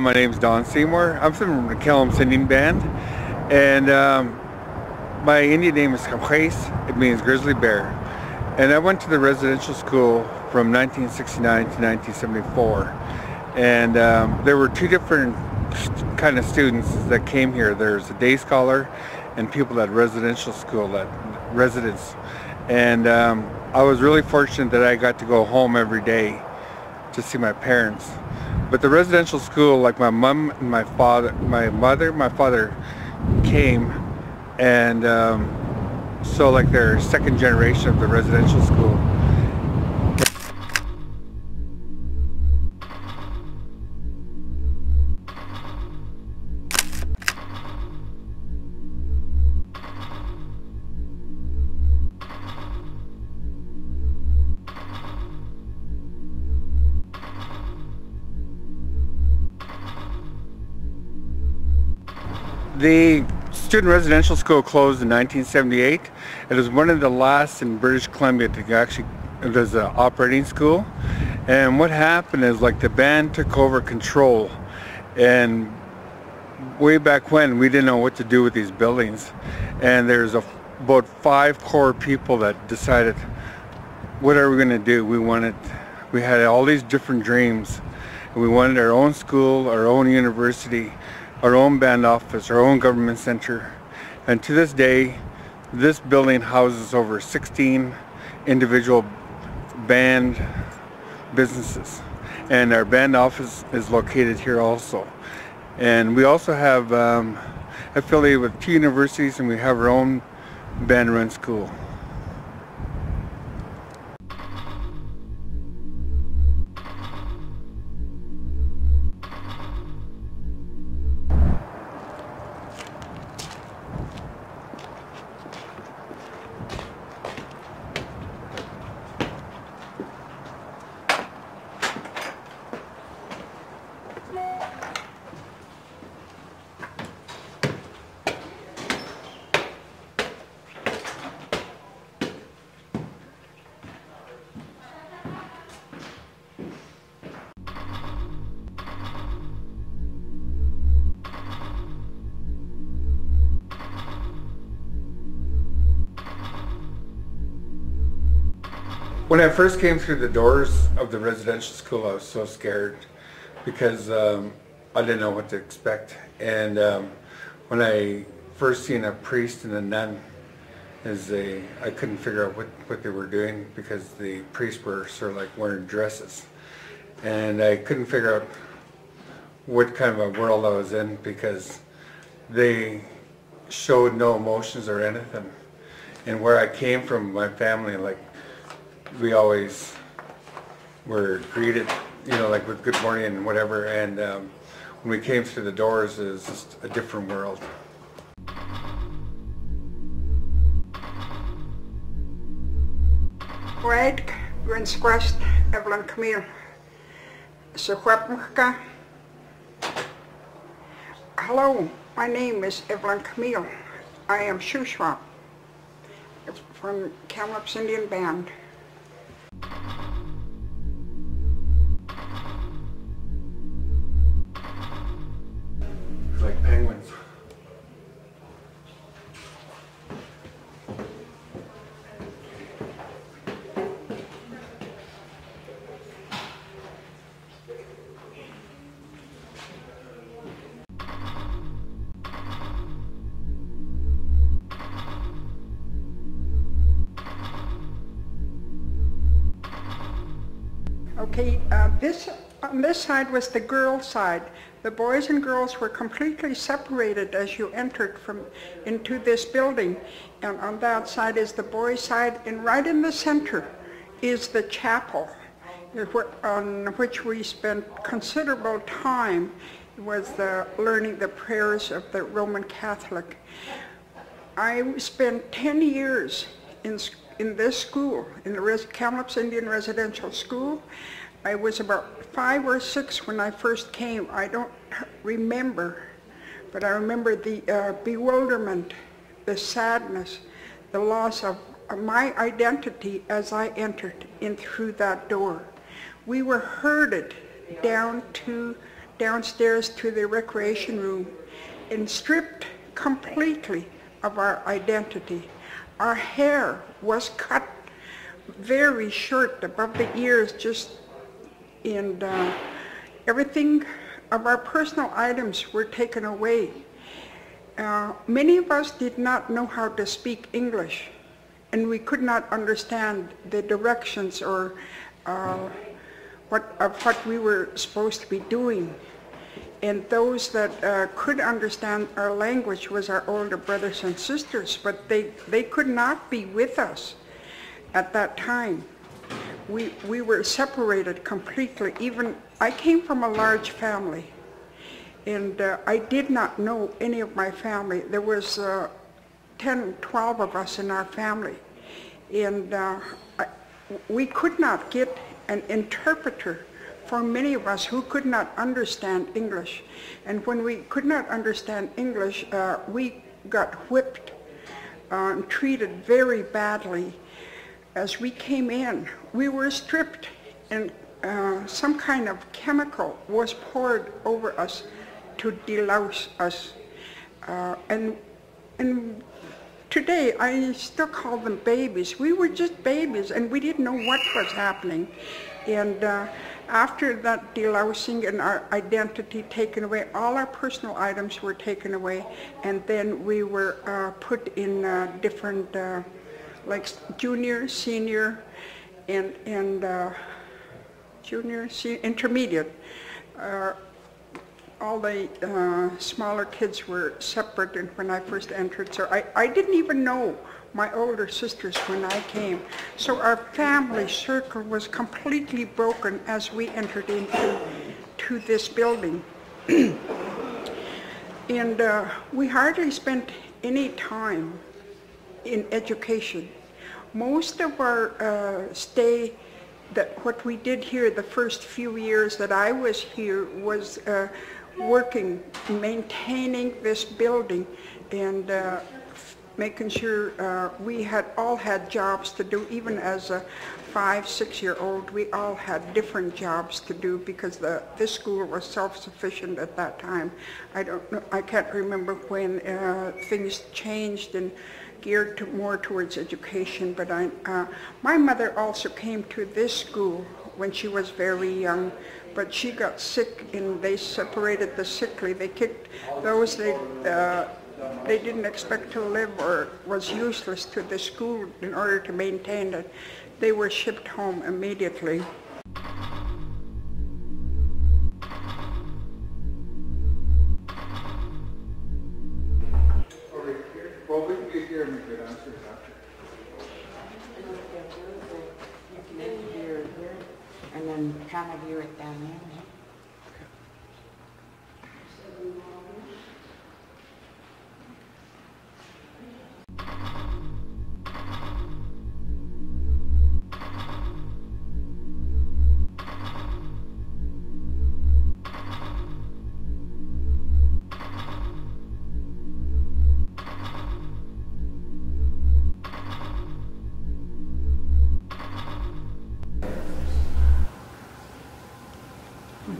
my name's Seymour. I'm from the Kamloops Indian Band, and my Indian name is Camille. It means grizzly bear. And I went to the residential school from 1969 to 1974. And there were two different kind of students that came here. There's a day scholar and people at residential school, at residents. And I was really fortunate that I got to go home every day to see my parents. But the residential school, like my mom and my father came, and so like they're second generation of the residential school. The student residential school closed in 1978. It was one of the last in British Columbia to actually, it was an operating school. And what happened is, like, the band took over control, and way back when we didn't know what to do with these buildings. And there's about 5 core people that decided, what are we going to do? We had all these different dreams, and we wanted our own school, our own university, our own band office, our own government center. And to this day, this building houses over 16 individual band businesses. And our band office is located here also. And we also have affiliated with 2 universities, and we have our own band run school. When I first came through the doors of the residential school, I was so scared because I didn't know what to expect. And when I first seen a priest and a nun, I couldn't figure out what they were doing, because the priests were sort of like wearing dresses. And I couldn't figure out what kind of a world I was in, because they showed no emotions or anything. And where I came from, my family, like, we always were greeted, like with good morning and whatever, and when we came through the doors, it was just a different world. Right, Grinskrast, Evelyn, Camille. Hello, my name is Evelyn Camille. I am shoe swap from Kamloops Indian Band. Like penguins. Okay, on this side was the girls' side. The boys and girls were completely separated as you entered into this building. And on that side is the boys' side, and right in the center is the chapel, on which we spent considerable time. It was learning the prayers of the Roman Catholic. I spent 10 years in this school, in the Kamloops Indian Residential School. I was about 5 or 6 when I first came. I don't remember, but I remember the bewilderment, the sadness, the loss of my identity as I entered in through that door. We were herded down to downstairs to the recreation room and stripped completely of our identity. Our hair was cut very short above the ears, and everything of our personal items were taken away. Many of us did not know how to speak English, and we could not understand the directions or what we were supposed to be doing. And those that could understand our language was our older brothers and sisters, but they could not be with us at that time. We were separated completely. Even I came from a large family, and I did not know any of my family. There was 10, 12 of us in our family, and we could not get an interpreter for many of us who could not understand English. And when we could not understand English, we got whipped and treated very badly. As we came in, we were stripped, and some kind of chemical was poured over us to delouse us. And today, I still call them babies. We were just babies, and we didn't know what was happening. And after that delousing and our identity taken away, all our personal items were taken away, and then we were put in different, like junior, senior, and junior, senior, intermediate. All the smaller kids were separate when I first entered, so I didn't even know my older sisters when I came. So our family circle was completely broken as we entered into this building. And we hardly spent any time in education. Most of our stay, what we did here the first few years that I was here was working, maintaining this building, and making sure we all had jobs to do. Even as a 5, 6-year-old, we all had different jobs to do because this school was self-sufficient at that time. I can't remember when things changed and geared more towards education, but my mother also came to this school when she was very young, but she got sick and they separated the sickly. They kicked those they didn't expect to live or was useless to the school in order to maintain it. They were shipped home immediately. Well, we can get here and we could answer it after. And then kind of view it down there.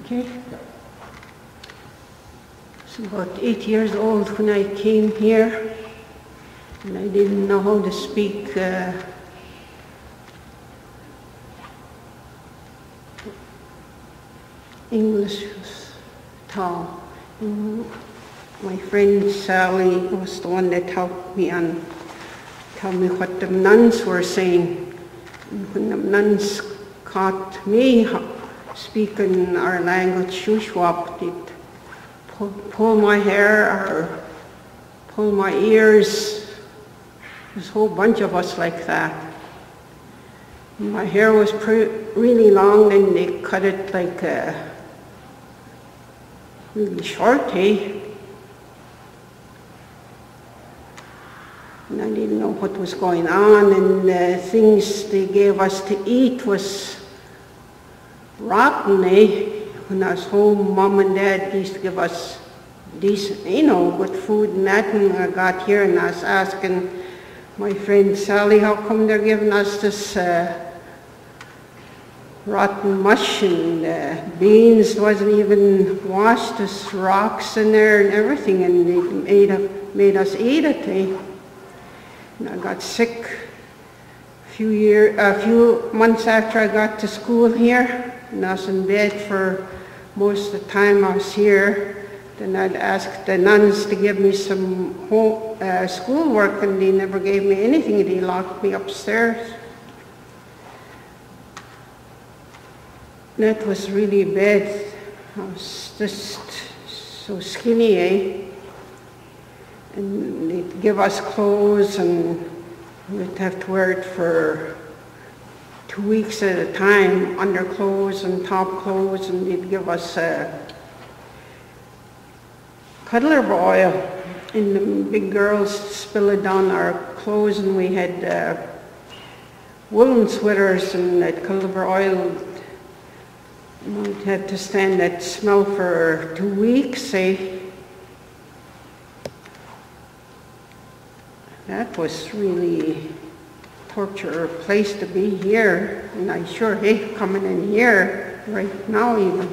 Okay. I was about 8 years old when I came here, and I didn't know how to speak English at all. And my friend Sally was the one that helped me tell me what the nuns were saying. And when the nuns caught me speaking our language, Shuswap, they'd pull my hair or pull my ears. There's a whole bunch of us like that. And my hair was really long, and they cut it like really short, eh? And I didn't know what was going on, and the things they gave us to eat was rotten, eh? When I was home, Mom and Dad used to give us decent, good food and that, and I got here and I was asking my friend Sally, how come they're giving us this rotten mush, and beans wasn't even washed. There's rocks in there and everything, and they made us eat it. And I got sick a few months after I got to school here, and I was in bed for most of the time I was here. Then I'd ask the nuns to give me some schoolwork, and they never gave me anything. They locked me upstairs. That was really bad. I was just so skinny, And they'd give us clothes, and we'd have to wear it for 2 weeks at a time, underclothes and top clothes, and they'd give us cuddler oil, and the big girls spill it down our clothes, and we had woolen sweaters and that cuddler oil. We'd have to stand that smell for 2 weeks, That was really torture place to be here, and I sure hate coming in here right now even.